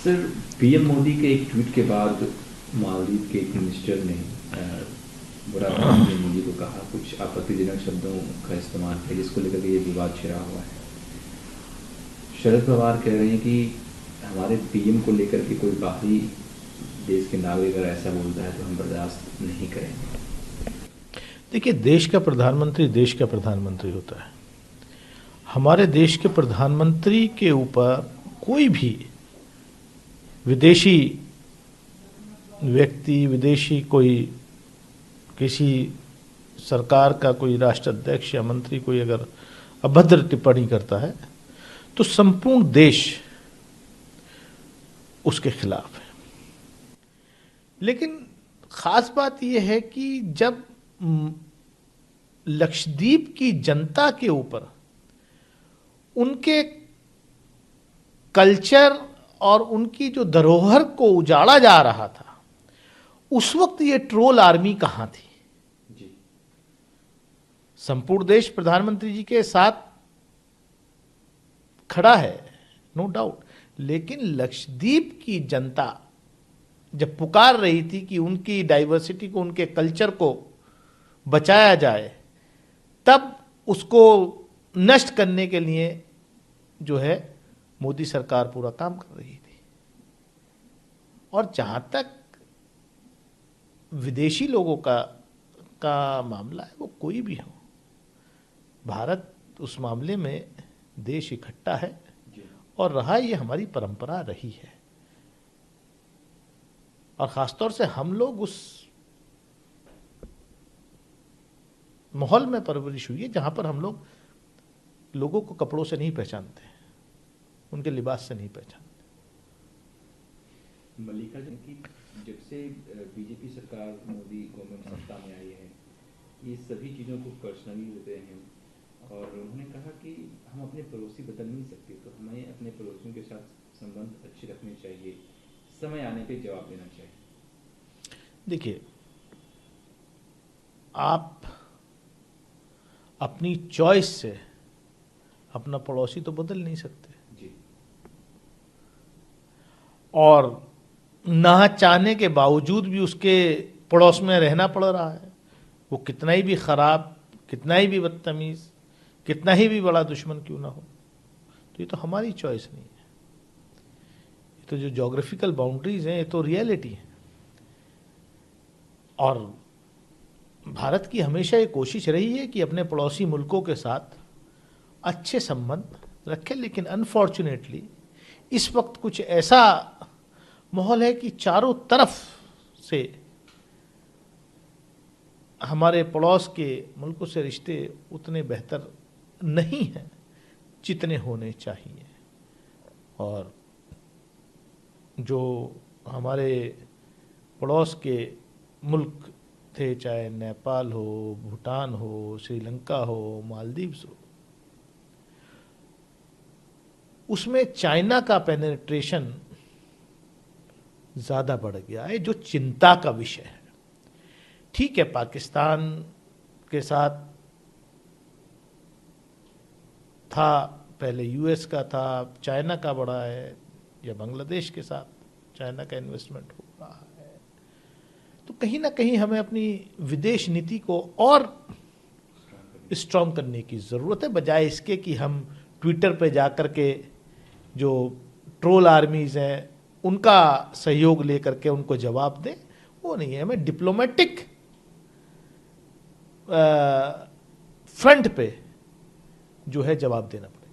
Sir, PM Modi के एक tweet के बाद मालदीव के एक मिनिस्टर ने बुरा भला पीएम मोदी को कहा, कुछ आपत्तिजनक शब्दों का इस्तेमाल किया, जिसको लेकर के ये विवाद छिड़ा हुआ है। शरद पवार कह रहे हैं कि हमारे पीएम को लेकर के कोई बाहरी देश के नागरिक अगर ऐसा बोलता है तो हम बर्दाश्त नहीं करेंगे। देखिए, देश का प्रधानमंत्री होता है। हमारे देश के प्रधानमंत्री के ऊपर कोई भी विदेशी व्यक्ति, विदेशी कोई किसी सरकार का कोई राष्ट्राध्यक्ष या मंत्री कोई अगर अभद्र टिप्पणी करता है तो संपूर्ण देश उसके खिलाफ है। लेकिन खास बात यह है कि जब लक्षद्वीप की जनता के ऊपर उनके कल्चर और उनकी जो धरोहर को उजाड़ा जा रहा था, उस वक्त ये ट्रोल आर्मी कहां थी? संपूर्ण देश प्रधानमंत्री जी के साथ खड़ा है, नो डाउट, लेकिन लक्षद्वीप की जनता जब पुकार रही थी कि उनकी डाइवर्सिटी को, उनके कल्चर को बचाया जाए, तब उसको नष्ट करने के लिए जो है मोदी सरकार पूरा काम कर रही थी। और जहां तक विदेशी लोगों का मामला है, वो कोई भी हो, भारत उस मामले में देश इकट्ठा है और रहा, ये हमारी परंपरा रही है। और खासतौर से हम लोग उस माहौल में परवरिश हुई है जहां पर हम लोग लोगों को कपड़ों से नहीं पहचानते, उनके लिबास से नहीं पहचानते। मल्लिका जी की जब से बीजेपी सरकार, मोदी गवर्नमेंट सत्ता में आई है, ये सभी चीज़ों को पर्सनली लेते हैं और उन्होंने कहा कि हम अपने पड़ोसी बदल नहीं सकते, तो हमें अपने पड़ोसियों के साथ संबंध अच्छे रखने चाहिए, समय आने पे जवाब देना चाहिए। देखिए, आप अपनी चॉइस से अपना पड़ोसी तो बदल नहीं सकते जी। और ना चाहने के बावजूद भी उसके पड़ोस में रहना पड़ रहा है, वो कितना ही भी खराब, कितना ही भी बदतमीज, कितना ही भी बड़ा दुश्मन क्यों ना हो। तो ये तो हमारी चॉइस नहीं है, ये तो जो ज्योग्राफिकल बाउंड्रीज हैं, ये तो रियलिटी है। और भारत की हमेशा ये कोशिश रही है कि अपने पड़ोसी मुल्कों के साथ अच्छे संबंध रखें, लेकिन अनफॉर्चुनेटली इस वक्त कुछ ऐसा माहौल है कि चारों तरफ से हमारे पड़ोस के मुल्कों से रिश्ते उतने बेहतर नहीं हैं जितने होने चाहिए। और जो हमारे पड़ोस के मुल्क थे, चाहे नेपाल हो, भूटान हो, श्रीलंका हो, मालदीव्स हो, उसमें चाइना का पेनिट्रेशन ज़्यादा बढ़ गया है, जो चिंता का विषय है। ठीक है, पाकिस्तान के साथ था, पहले यूएस का था, चाइना का बढ़ा है, या बांग्लादेश के साथ चाइना का इन्वेस्टमेंट हो रहा है। तो कहीं ना कहीं हमें अपनी विदेश नीति को और स्ट्रॉन्ग करने की ज़रूरत है, बजाय इसके कि हम ट्विटर पे जाकर के जो ट्रोल आर्मीज हैं उनका सहयोग लेकर के उनको जवाब दें। वो नहीं है, हमें डिप्लोमेटिक फ्रंट पे जो है जवाब देना पड़ेगा।